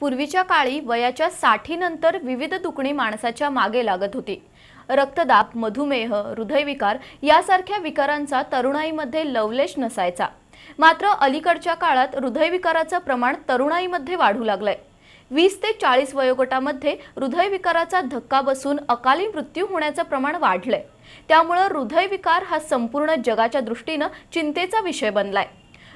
पूर्वीच्या काळी वयाच्या 60 नंतर विविध दुखणी माणसाच्या मागे लागत होती। रक्तदाब, मधुमेह, हृदयविकार यासारख्या विकारांचा तरुणाईमध्ये लवलेश नसायचा। मात्र अलीकडच्या काळात हृदयविकाराचं प्रमाण तरुणाईमध्ये वाढू लागलंय। 20 ते 40 वयोगटामध्ये हृदयविकाराचा धक्का बसून अकाली मृत्यू होण्याचं प्रमाण वाढलंय। त्यामुळे हृदयविकार हा संपूर्ण जगाच्या दृष्टीने चिंतेचा विषय बनलाय।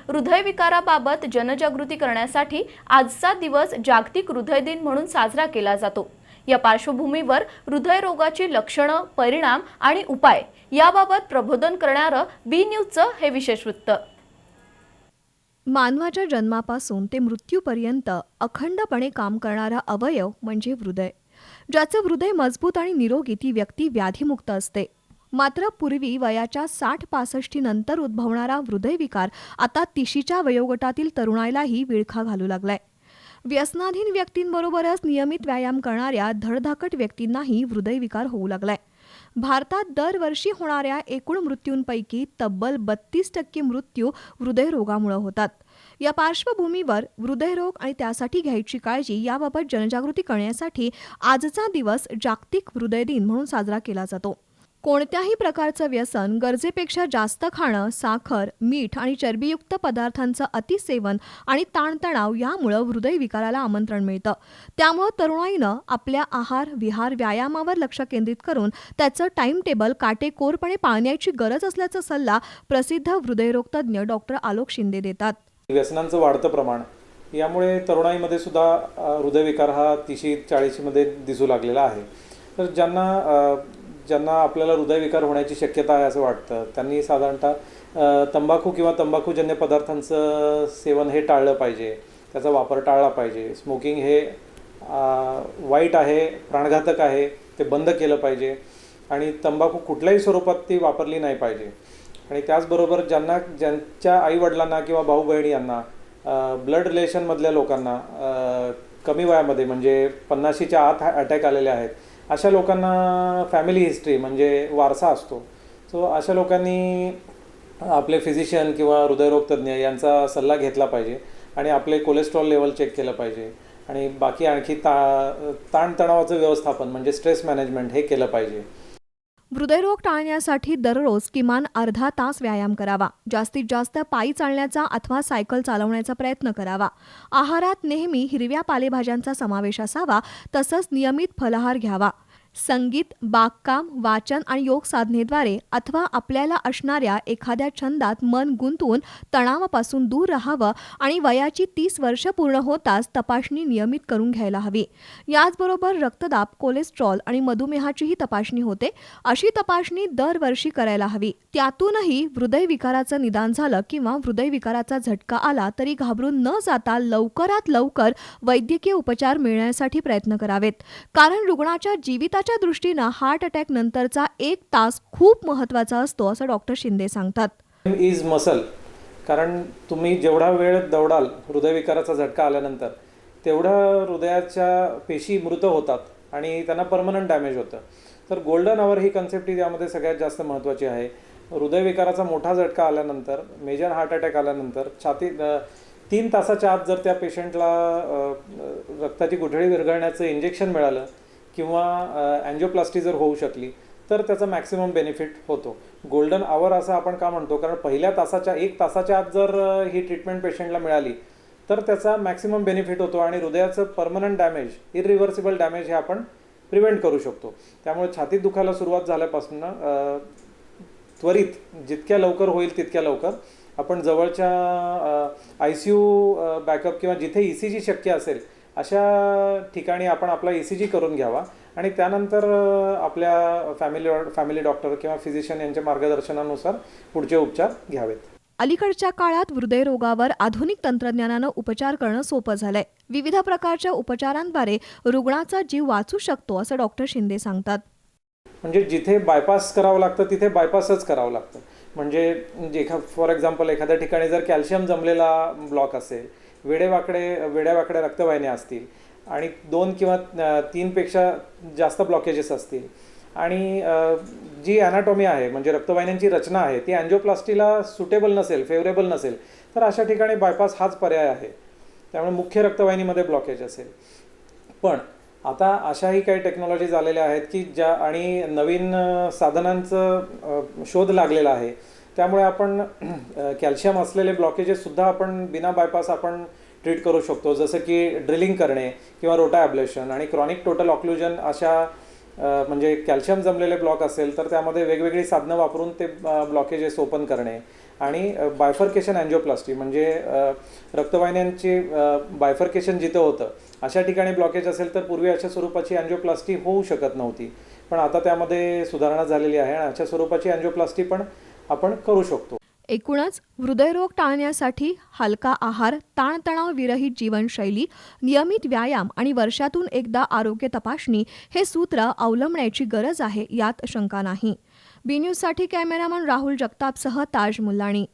हृदयविकाराबाबत जनजागृती करण्यासाठी आजचा दिवस जागतिक हृदय दिन म्हणून साजरा केला जातो। या पार्श्वभूमीवर हृदयरोगाची लक्षणं, परिणाम आणि उपाय याबाबत प्रबोधन करणारं बी न्यूजचं हे विशेष वृत्त। मानवाच्या जन्मापासून ते मृत्यूपर्यंत अखंडपणे काम करणारा अवयव म्हणजे हृदय। ज्याचं हृदय मजबूत आणि निरोगी ती व्यक्ती व्याधीमुक्त असते। मात्र पूर्वी वयाच्या 60-65 नंतर उद्भवणारा हृदयविकार आता 30च्या वयोगटातील तरुणाईलाही विळखा घालू लागलाय। व्यसनाधीन व्यक्तींबरोबरच नियमित व्यायाम करणाऱ्या धडधाकट व्यक्तींनाही हृदयविकार होऊ लागलाय। भारतात दरवर्षी होणाऱ्या एकूण मृत्यूंपैकी तब्बल 32% मृत्यू हृदयरोगामुळे होतात। या पार्श्वभूमीवर हृदयरोग आणि त्यासाठी घ्यायची काळजी याबाबत जनजागृती करण्यासाठी आजचा दिवस जागतिक हृदय दिन म्हणून साजरा केला जातो। कोणत्याही प्रकारचं व्यसन, गरजेपेक्षा जास्त खाणं, साखर, मीठ आणि चरबीयुक्त पदार्थांचं अतिसेवन आणि ताणतणाव यामुळे हृदयविकाराला आमंत्रण मिळतं। त्यामुळे तरुणाईनं आपल्या आहार, विहार, व्यायामावर लक्ष केंद्रित करून त्याचं टाइम टेबल काटेकोरपणे पाळण्याची गरज असल्याचा सल्ला प्रसिद्ध हृदयरोग तज्ज्ञ डॉक्टर आलोक शिंदे देतात। व्यसनांचं वाढतं प्रमाण यामुळे तरुणाईमध्ये सुद्धा हृदयविकार हा 30-40 मध्ये दिसू लागलेला आहे। तर ज्यांना आपल्याला हृदयविकार होण्याची शक्यता आहे असं वाटतं त्यांनी साधारणतः तंबाखू किंवा तंबाखूजन्य पदार्थांचं सेवन हे टाळलं पाहिजे, त्याचा वापर टाळला पाहिजे। स्मोकिंग हे वाईट आहे, प्राणघातक आहे, ते बंद केलं पाहिजे आणि तंबाखू कुठल्याही स्वरूपात ती वापरली नाही पाहिजे। आणि त्याचबरोबर ज्यांच्या आईवडिलांना किंवा भाऊ बहिणी यांना ब्लड रिलेशनमधल्या लोकांना कमी वयामध्ये म्हणजे 50च्या आत अटॅक आलेले आहेत, अशा लोकांना फॅमिली हिस्ट्री म्हणजे वारसा असतो। सो अशा लोकांनी आपले फिजिशियन किंवा हृदयरोग तज्ज्ञ यांचा सल्ला घेतला पाहिजे आणि आपले कोलेस्ट्रॉल लेवल चेक केलं पाहिजे आणि बाकी आणखी ताणतणावाचं व्यवस्थापन म्हणजे स्ट्रेस मॅनेजमेंट हे केलं पाहिजे। हृदयरोग टाळण्यासाठी दररोज किमान अर्धा तास व्यायाम करावा। जास्तीत जास्त पायी चालण्याचा अथवा सायकल चालवण्याचा प्रयत्न करावा। आहारात नेहमी हिरव्या पालेभाज्यांचा समावेश असावा, तसंच नियमित फलाहार घ्यावा। संगीत, बागकाम, वाचन आणि योग साधनेद्वारे अथवा आपल्याला असणाऱ्या एखाद्या छंदात मन गुंतवून तणावापासून दूर राहावं आणि वयाची 30 वर्ष पूर्ण होताच तपासणी नियमित करून घ्यायला हवी। याचबरोबर रक्तदाब, कोलेस्ट्रॉल आणि मधुमेहाचीही तपासणी होते। अशी तपासणी दरवर्षी करायला हवी। त्यातूनही हृदयविकाराचं निदान झालं किंवा हृदयविकाराचा झटका आला तरी घाबरून न जाता लवकरात लवकर वैद्यकीय उपचार मिळण्यासाठी प्रयत्न करावेत। कारण रुग्णाच्या जीविताच्या दृष्टीने हार्ट अटॅक नंतरचा 1 तास खूप महत्त्वाचा असतो असं डॉक्टर शिंदे सांगतात। इज मसल, कारण तुम्ही जेवढा वेळ दौडाल हृदयविकाराचा झटका आल्यानंतर तेवढा हृदयाच्या पेशी मृत होतात आणि त्यांना परमनंट डॅमेज होतं। तर गोल्डन आवर ही कन्सेप्ट यामध्ये सगळ्यात जास्त महत्त्वाची आहे। हृदयविकाराचा मोठा झटका आल्यानंतर, मेजर हार्ट अटॅक आल्यानंतर 3 तासाच्या आत जर त्या पेशंटला रक्ताची गुठळी विरघळण्याचं इंजेक्शन मिळालं किंवा अँजिओप्लास्टी जर होऊ शकली तर त्याचा मॅक्सिमम बेनिफिट होतो। गोल्डन आवर असं आपण का म्हणतो, कारण पहिल्या 1 तासाच्या आत जर ही ट्रीटमेंट पेशंटला मिळाली तर त्याचा मॅक्सिमम बेनिफिट होतो आणि हृदयाचं परमनंट डॅमेज, इरिव्हर्सिबल डॅमेज हे आपण प्रिव्हेंट करू शकतो। त्यामुळे छातीत दुखायला सुरुवात झाल्यापासून त्वरित जितक्या लवकर होईल तितक्या लवकर आपण जवळच्या ICU बॅकअप किंवा जिथे ECG शक्य असेल अशा ठिकाणी आपण आपला ECG करून घ्यावा आणि त्यानंतर आपल्या फॅमिली डॉक्टर किंवा फिजिशियन यांच्या मार्गदर्शनानुसार पुढचे उपचार घ्यावेत। अलीकडच्या काळात हृदयरोगावर आधुनिक तंत्रज्ञानानं उपचार करणं सोपं झालंय। विविध प्रकारच्या उपचारांद्वारे रुग्णाचा जीव वाचू शकतो असं डॉक्टर शिंदे सांगतात। म्हणजे जिथे बायपास करावं लागतं तिथे बायपासच करावं लागतं। म्हणजे फॉर एक्झाम्पल एखाद्या ठिकाणी जर कॅल्शियम जमलेला ब्लॉक असेल, वेड्यावाकड्या रक्तवाहिन्या असतील आणि 2 किंवा 3 पेक्षा जास्त ब्लॉकेजेस असतील आणि जी ॲनाटॉमी आहे म्हणजे रक्तवाहिन्यांची रचना आहे ती अँजिओप्लास्टीला सुटेबल नसेल, फेवरेबल नसेल, तर अशा ठिकाणी बायपास हाच पर्याय आहे। त्यामुळे मुख्य रक्तवाहिनीमध्ये ब्लॉकेज असेल. पण आता अशाही काही टेक्नॉलॉजीज आलेल्या आहेत की ज्या आणि नवीन साधनांचं शोध लागलेला आहे. त्यामुळे आपण कॅल्शियम असलेले ब्लॉकेजेससुद्धा आपण बिना बायपास आपण ट्रीट करू शकतो. जसं की ड्रिलिंग करणे किंवा रोटा ॲब्लेशन आणि क्रॉनिक टोटल ऑक्लुजन अशा म्हणजे कॅल्शियम जमलेले ब्लॉक असेल तर त्यामध्ये वेगवेगळी साधनं वापरून ते ब्लॉकेजेस ओपन करणे आणि बायफर्केशन अँजिओप्लास्टी म्हणजे रक्तवाहिन्यांची बायफर्केशन जिथं होतं अशा ठिकाणी ब्लॉकेज असेल तर पूर्वी अशा स्वरूपाची अँजिओप्लास्टी होऊ शकत नव्हती. पण आता त्यामध्ये सुधारणा झालेली आहे आणि अशा स्वरूपाची अँजिओप्लास्टी पण आपण करू शकतो. एकूणच हृदयरोग टाळण्यासाठी हलका आहार, ताणतणाव विरहित जीवनशैली, नियमित व्यायाम आणि वर्षातून एकदा आरोग्य तपासणी हे सूत्र अवलंबण्याची गरज आहे, यात शंका नाही. बी न्यूजसाठी कॅमेरामन राहुल जगतापसह ताज मुल्लाणी.